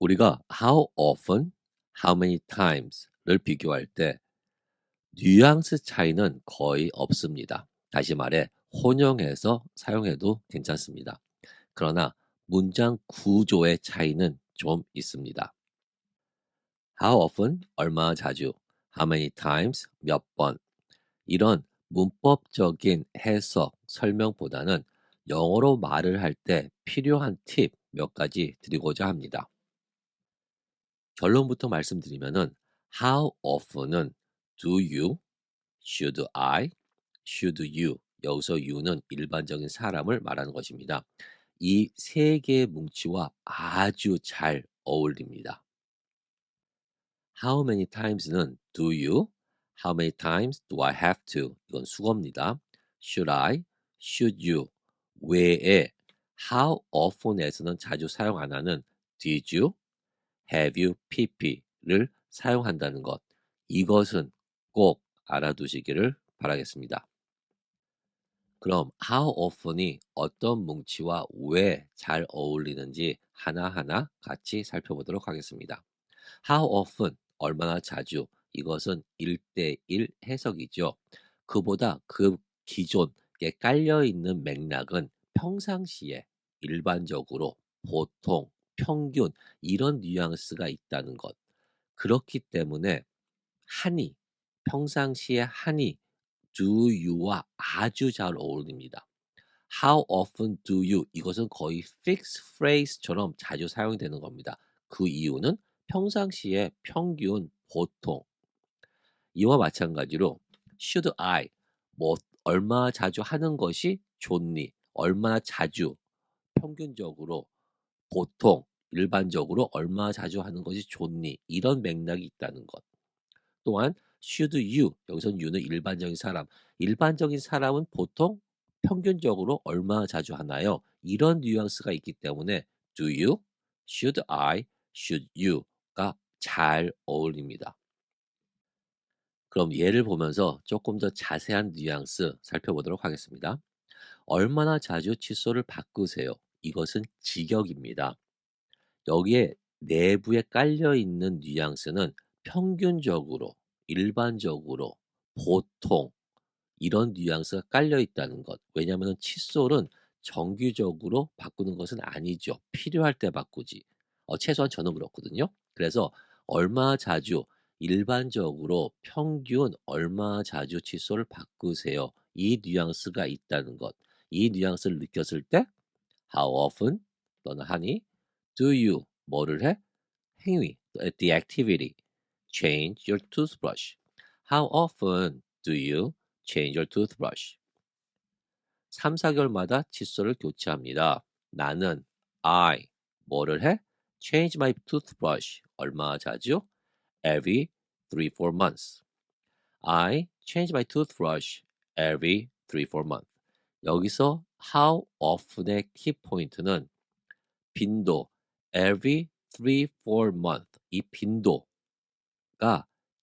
우리가 how often, how many times를 비교할 때 뉘앙스 차이는 거의 없습니다. 다시 말해 혼용해서 사용해도 괜찮습니다. 그러나 문장 구조의 차이는 좀 있습니다. How often, 얼마나 자주, how many times, 몇 번. 이런 문법적인 해석, 설명보다는 영어로 말을 할 때 필요한 팁 몇 가지 드리고자 합니다. 결론부터 말씀드리면은 how often은 do you, should I, should you. 여기서 you는 일반적인 사람을 말하는 것입니다. 이 세 개의 뭉치와 아주 잘 어울립니다. How many times는 do you, how many times do I have to. 이건 수거입니다. Should I, should you 외에 how often에서는 자주 사용 안 하는 did you, have you, pp를 사용한다는 것. 이것은 꼭 알아두시기를 바라겠습니다. 그럼 how often이 어떤 뭉치와 왜 잘 어울리는지 하나하나 같이 살펴보도록 하겠습니다. How often, 얼마나 자주. 이것은 1대1 해석이죠. 그보다 그 기존에 깔려있는 맥락은 평상시에, 일반적으로, 보통, 평균 이런 뉘앙스가 있다는 것. 그렇기 때문에 하니, 평상시에 하니, do you와 아주 잘 어울립니다. How often do you? 이것은 거의 fixed phrase처럼 자주 사용되는 겁니다. 그 이유는 평상시에 평균, 보통. 이와 마찬가지로 should I, 뭐 얼마나 자주 하는 것이 좋니? 얼마나 자주, 평균적으로, 보통, 일반적으로 얼마나 자주 하는 것이 좋니? 이런 맥락이 있다는 것. 또한 should you, 여기서는 you는 일반적인 사람. 일반적인 사람은 보통 평균적으로 얼마나 자주 하나요? 이런 뉘앙스가 있기 때문에 do you, should I, should you가 잘 어울립니다. 그럼 예를 보면서 조금 더 자세한 뉘앙스 살펴보도록 하겠습니다. 얼마나 자주 칫솔을 바꾸세요? 이것은 직역입니다. 여기에 내부에 깔려 있는 뉘앙스는 평균적으로, 일반적으로, 보통 이런 뉘앙스가 깔려 있다는 것. 왜냐하면 칫솔은 정기적으로 바꾸는 것은 아니죠. 필요할 때 바꾸지. 최소한 저는 그렇거든요. 그래서 얼마 자주, 일반적으로 평균 얼마 자주 칫솔을 바꾸세요. 이 뉘앙스가 있다는 것. 이 뉘앙스를 느꼈을 때 how often 또는 하니 do you 뭐를 해? 행위, the activity. Change your toothbrush. How often do you change your toothbrush? 3, 4개월마다 칫솔을 교체합니다. 나는 I 뭐를 해? Change my toothbrush. 얼마 자주? Every 3, 4 months. I change my toothbrush every 3, 4 months. 여기서 how often의 키포인트는 빈도, every 3, 4 months. 이 빈도가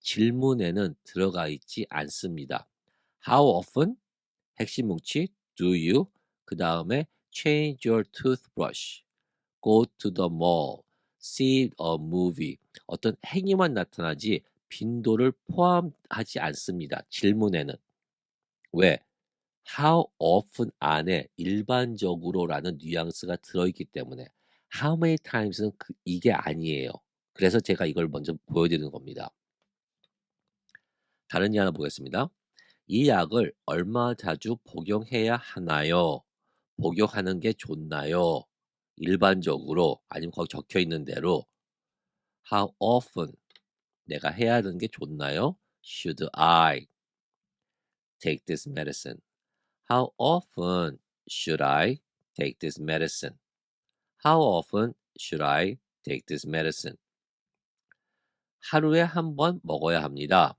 질문에는 들어가 있지 않습니다. How often? 핵심 뭉치 do you? 그 다음에 change your toothbrush, go to the mall, see a movie. 어떤 행위만 나타나지 빈도를 포함하지 않습니다. 질문에는. 왜? How often 안에 일반적으로라는 뉘앙스가 들어있기 때문에 how many times는 이게 아니에요. 그래서 제가 이걸 먼저 보여드리는 겁니다. 다른 예 하나 보겠습니다. 이 약을 얼마 자주 복용해야 하나요? 복용하는 게 좋나요? 일반적으로 아니면 거기 적혀 있는 대로 how often 내가 해야 하는 게 좋나요? Should I take this medicine? How often should I take this medicine? How often should I take this medicine? 하루에 한 번 먹어야 합니다.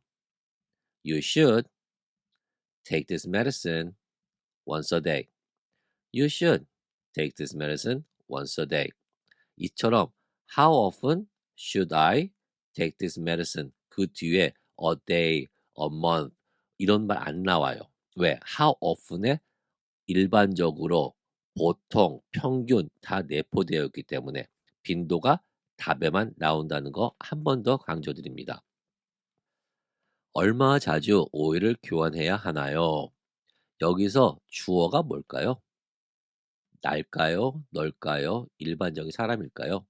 You should take this medicine once a day. You should take this medicine once a day. 이처럼 how often should I take this medicine? 그 뒤에 a day, a month 이런 말 안 나와요. 왜? how often에 일반적으로, 보통, 평균 다 내포되어 있기 때문에 빈도가 답에만 나온다는 거 한 번 더 강조드립니다. 얼마 자주 오일을 교환해야 하나요? 여기서 주어가 뭘까요? 날까요? 널까요? 일반적인 사람일까요?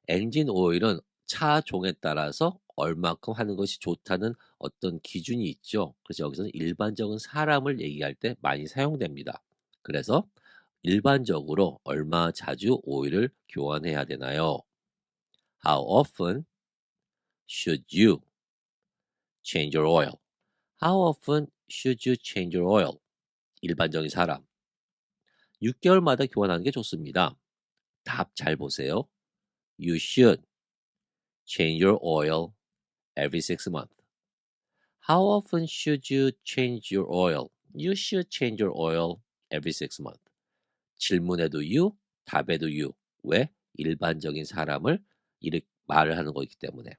엔진 오일은 차 종에 따라서 얼마큼 하는 것이 좋다는 어떤 기준이 있죠. 그래서 여기서는 일반적인 사람을 얘기할 때 많이 사용됩니다. 그래서 일반적으로 얼마 자주 오일을 교환해야 되나요? How often should you change your oil? How often should you change your oil? 일반적인 사람. 6개월마다 교환하는 게 좋습니다. 답 잘 보세요. You should change your oil every 6 months. How often should you change your oil? You should change your oil every 6 months. 질문에도 you, 답에도 you. 왜? 일반적인 사람을 이렇게 말을 하는 거기 때문에.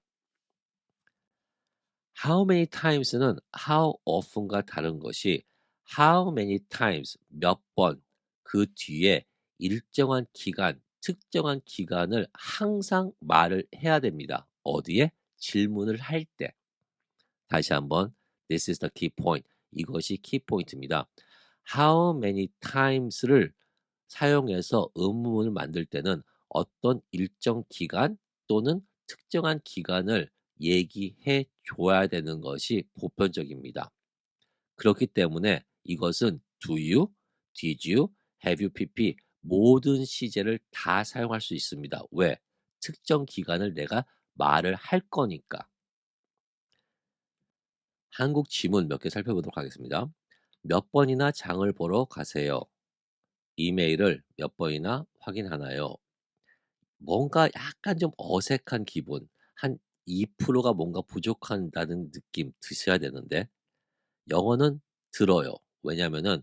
How many times는 how often과 다른 것이 how many times 몇 번 그 뒤에 일정한 기간, 특정한 기간을 항상 말을 해야 됩니다. 어디에? 질문을 할 때. 다시 한번 this is the key point. 이것이 키포인트입니다. How many times를 사용해서 의문문을 만들 때는 어떤 일정 기간 또는 특정한 기간을 얘기해 줘야 되는 것이 보편적입니다. 그렇기 때문에 이것은 do you, did you, have you pp 모든 시제를 다 사용할 수 있습니다. 왜? 특정 기간을 내가 말을 할 거니까. 한국 지문 몇 개 살펴보도록 하겠습니다. 몇 번이나 장을 보러 가세요. 이메일을 몇 번이나 확인하나요? 뭔가 약간 좀 어색한 기분, 한 2%가 뭔가 부족한다는 느낌 드셔야 되는데 영어는 들어요. 왜냐면은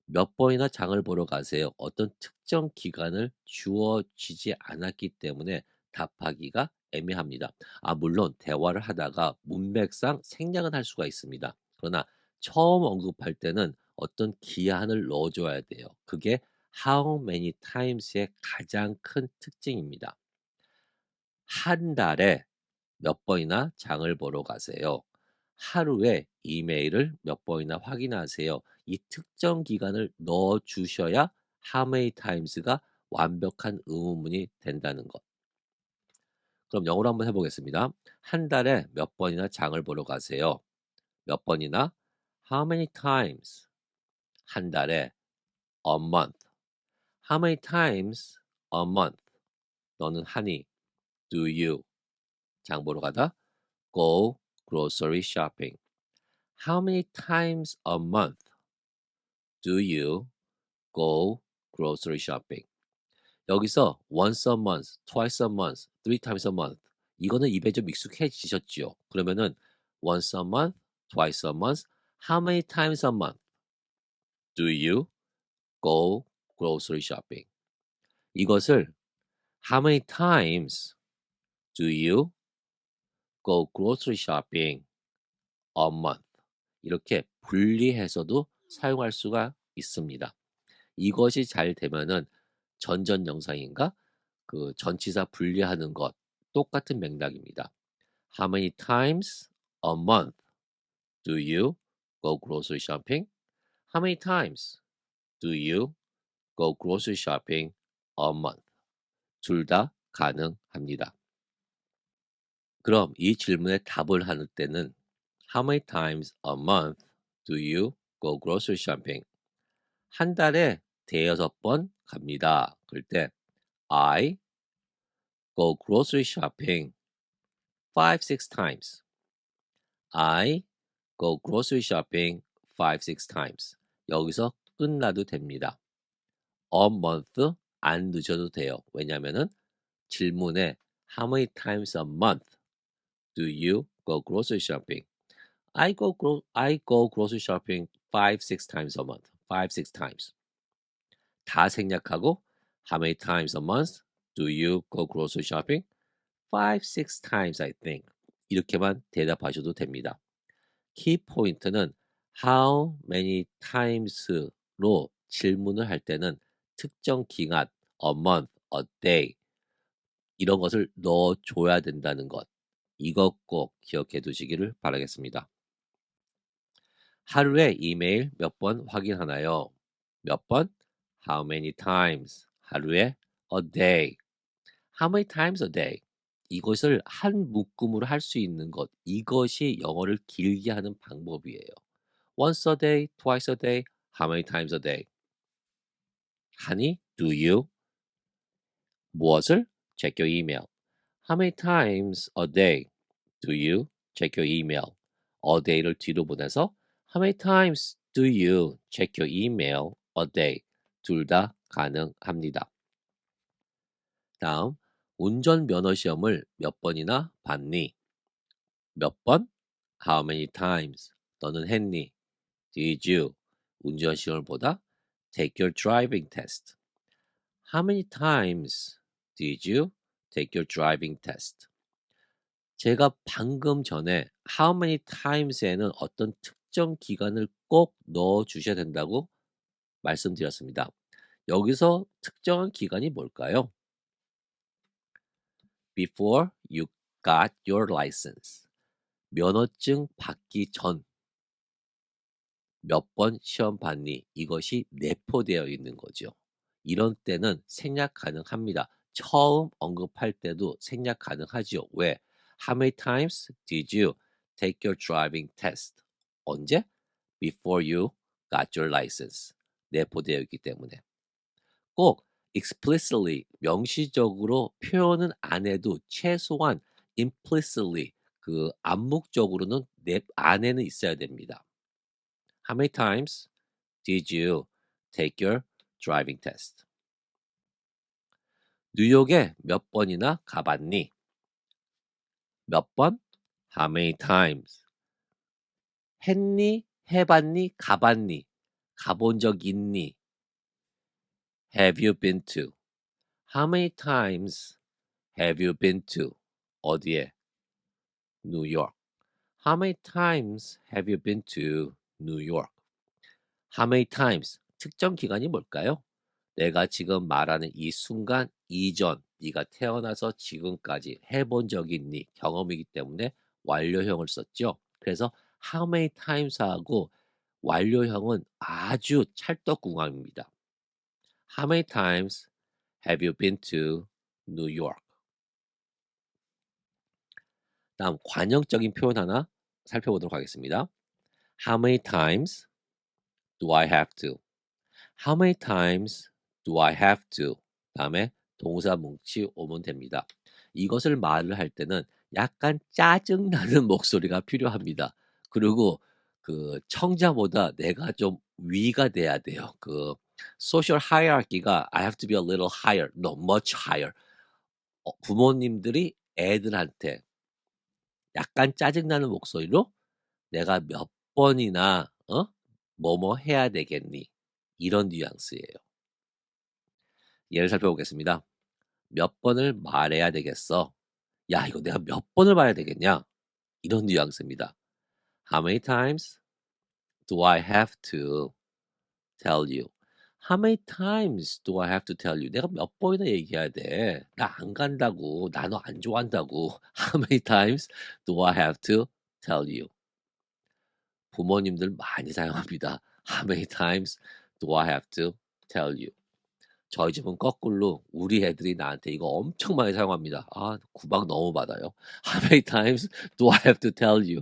몇 번이나 장을 보러 가세요. 어떤 특정 기간을 주어지지 않았기 때문에 답하기가 애매합니다. 물론 대화를 하다가 문맥상 생략은 할 수가 있습니다. 그러나 처음 언급할 때는 어떤 기한을 넣어줘야 돼요. 그게 how many times의 가장 큰 특징입니다. 한 달에 몇 번이나 장을 보러 가세요. 하루에 이메일을 몇 번이나 확인하세요. 이 특정 기간을 넣어 주셔야 how many times가 완벽한 의문문이 된다는 것. 그럼 영어로 한번 해보겠습니다. 한 달에 몇 번이나 장을 보러 가세요. 몇 번이나 how many times 한 달에 a month. How many times a month 너는 하니 do you 장 보러 가다 go grocery shopping. How many times a month do you go grocery shopping? 여기서 once a month, twice a month, three times a month 이거는 입에 좀 익숙해지셨지요. 그러면은 once a month, twice a month, how many times a month do you go grocery shopping? 이것을 how many times do you go grocery shopping a month? 이렇게 분리해서도 사용할 수가 있습니다. 이것이 잘 되면은 전전영상인가 그 전치사 분리하는 것 똑같은 맥락입니다. How many times a month do you go grocery shopping? How many times do you go grocery shopping a month? 둘 다 가능합니다. 그럼 이 질문에 답을 할 때는 How many times a month do you go grocery shopping? 한 달에 대여섯 번 갑니다. 그럴 때 I go grocery shopping 5, 6 times. I go grocery shopping 5, 6 times. 여기서 끝나도 됩니다. A month 안 늦어도 돼요. 왜냐면은 질문에 How many times a month do you go grocery shopping? I go grocery shopping 5, 6 times a month. 5, 6 times. 다 생략하고 How many times a month do you go grocery shopping? 5, 6 times I think. 이렇게만 대답하셔도 됩니다. 키 포인트는 how many times로 질문을 할 때는 특정 기간, a month, a day, 이런 것을 넣어줘야 된다는 것. 이것 꼭 기억해 두시기를 바라겠습니다. 하루에 이메일 몇 번 확인하나요? 몇 번? How many times? 하루에 a day. How many times a day? 이것을 한 묶음으로 할 수 있는 것. 이것이 영어를 길게 하는 방법이에요. Once a day, twice a day, how many times a day? 하니, do you? 무엇을? Check your email. How many times a day do you check your email? A day를 뒤로 보내서 How many times do you check your email a day? 둘 다 가능합니다. 다음, 운전면허 시험을 몇 번이나 봤니? 몇 번? How many times? 너는 했니? Did you? 운전 시험을 보다 Take your driving test. How many times did you take your driving test? 제가 방금 전에 how many times에는 어떤 특정 기간을 꼭 넣어 주셔야 된다고 말씀드렸습니다. 여기서 특정한 기간이 뭘까요? Before you got your license. 면허증 받기 전 몇 번 시험 봤니? 이것이 내포되어 있는 거죠. 이런 때는 생략 가능합니다. 처음 언급할 때도 생략 가능하죠. 왜? How many times did you take your driving test? 언제? Before you got your license. 내포되어 있기 때문에. 꼭 explicitly, 명시적으로 표현은 안 해도 최소한 implicitly, 그 암묵적으로는 내 안에는 있어야 됩니다. How many times did you take your driving test? 뉴욕에 몇 번이나 가봤니? 몇 번? How many times? 했니? 해봤니? 가봤니? 가본 적 있니? Have you been to? How many times have you been to? 어디에? 뉴욕. How many times have you been to New York? How many times? 특정 기간이 뭘까요? 내가 지금 말하는 이 순간 이전, 네가 태어나서 지금까지 해본 적이 있니? 경험이기 때문에 완료형을 썼죠. 그래서 how many times 하고 완료형은 아주 찰떡궁합입니다. How many times have you been to New York? 다음 관형적인 표현 하나 살펴보도록 하겠습니다. How many times do I have to? How many times do I have to? 다음에 동사 뭉치 오면 됩니다. 이것을 말을 할 때는 약간 짜증나는 목소리가 필요합니다. 그리고 그 청자보다 내가 좀 위가 돼야 돼요. 그 social hierarchy가 I have to be a little higher, no, much higher. 부모님들이 애들한테 약간 짜증나는 목소리로 내가 몇 번이나 뭐뭐 해야 되겠니? 이런 뉘앙스예요. 예를 살펴보겠습니다. 몇 번을 말해야 되겠어? 야, 이거 내가 몇 번을 말해야 되겠냐? 이런 뉘앙스입니다. How many times do I have to tell you? How many times do I have to tell you? 내가 몇 번이나 얘기해야 돼? 나 안 간다고. 나 너 안 좋아한다고. How many times do I have to tell you? 부모님들 많이 사용합니다. How many times do I have to tell you? 저희 집은 거꾸로 우리 애들이 나한테 이거 엄청 많이 사용합니다. 아, 구박 너무 받아요. How many times do I have to tell you?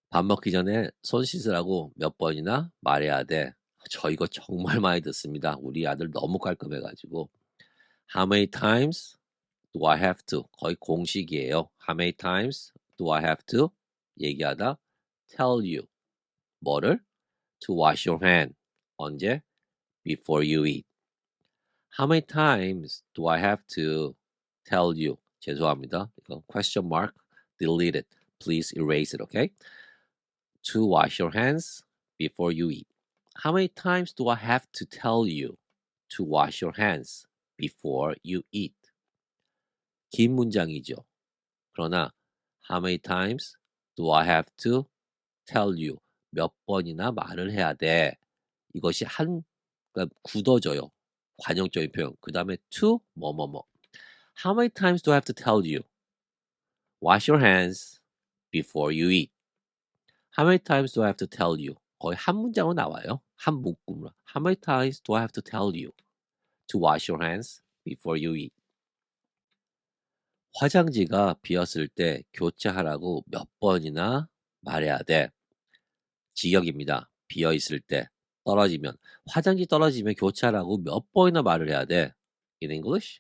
밥 먹기 전에 손 씻으라고 몇 번이나 말해야 돼. 저 이거 정말 많이 듣습니다. 우리 아들 너무 깔끔해가지고. How many times do I have to? 거의 공식이에요. How many times do I have to? 얘기하다 tell you. 뭐를? To wash your hand. 언제? Before you eat. How many times do I have to tell you? 죄송합니다. 이거 question mark, delete it. Please erase it, okay? To wash your hands before you eat. How many times do I have to tell you to wash your hands before you eat? 긴 문장이죠. 그러나 how many times do I have to tell you? 몇 번이나 말을 해야 돼. 이것이 그러니까 굳어져요. 관용적인 표현. 그 다음에 to 뭐뭐뭐. How many times do I have to tell you? Wash your hands before you eat. How many times do I have to tell you? 거의 한 문장으로 나와요. 한 문구로. How many times do I have to tell you to wash your hands before you eat? 화장지가 비었을 때 교체하라고 몇 번이나 말해야 돼. 직역입니다. 비어 있을 때 떨어지면 화장지 떨어지면 교체하라고 몇 번이나 말을 해야 돼. In English,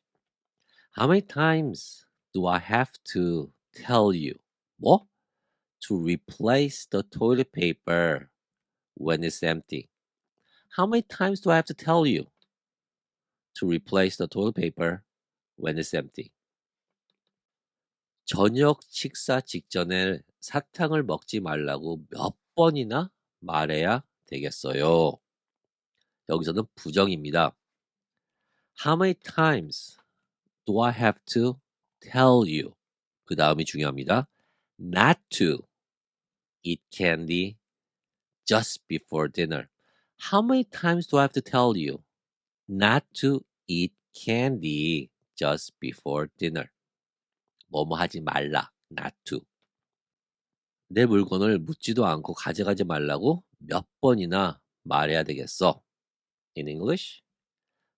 how many times do I have to tell you? 뭐? To replace the toilet paper when it's empty. How many times do I have to tell you to replace the toilet paper when it's empty? 저녁 식사 직전에 사탕을 먹지 말라고 몇 번이나 말해야 되겠어요. 여기서는 부정입니다. How many times do I have to tell you? 그 다음이 중요합니다. Not to eat candy just before dinner. How many times do I have to tell you not to eat candy just before dinner? 뭐뭐 하지 말라. Not to. 내 물건을 묻지도 않고 가져가지 말라고 몇 번이나 말해야 되겠어. In English,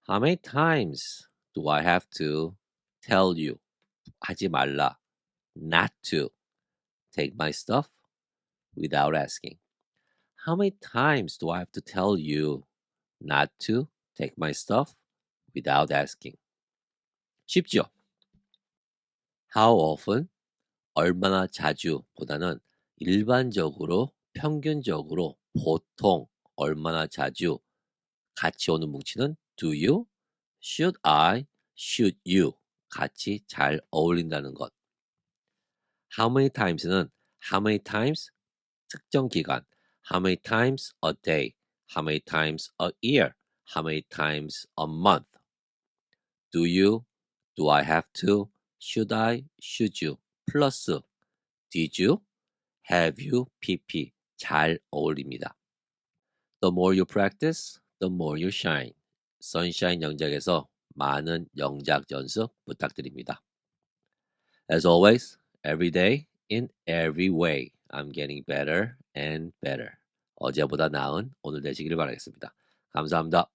how many times do I have to tell you 하지 말라 not to take my stuff without asking? How many times do I have to tell you not to take my stuff without asking? 쉽죠? How often, 얼마나 자주 보다는 일반적으로, 평균적으로, 보통, 얼마나 자주 같이 오는 뭉치는 do you, should I, should you 같이 잘 어울린다는 것. How many times는 how many times 특정 기간, how many times a day, how many times a year, how many times a month. Do you, do I have to, should I, should you 플러스 did you, have you, pp 잘 어울립니다. The more you practice, the more you shine. 선샤인 영작에서 많은 영작 연습 부탁드립니다. As always, every day, in every way, I'm getting better and better. 어제보다 나은 오늘 되시기를 바라겠습니다. 감사합니다.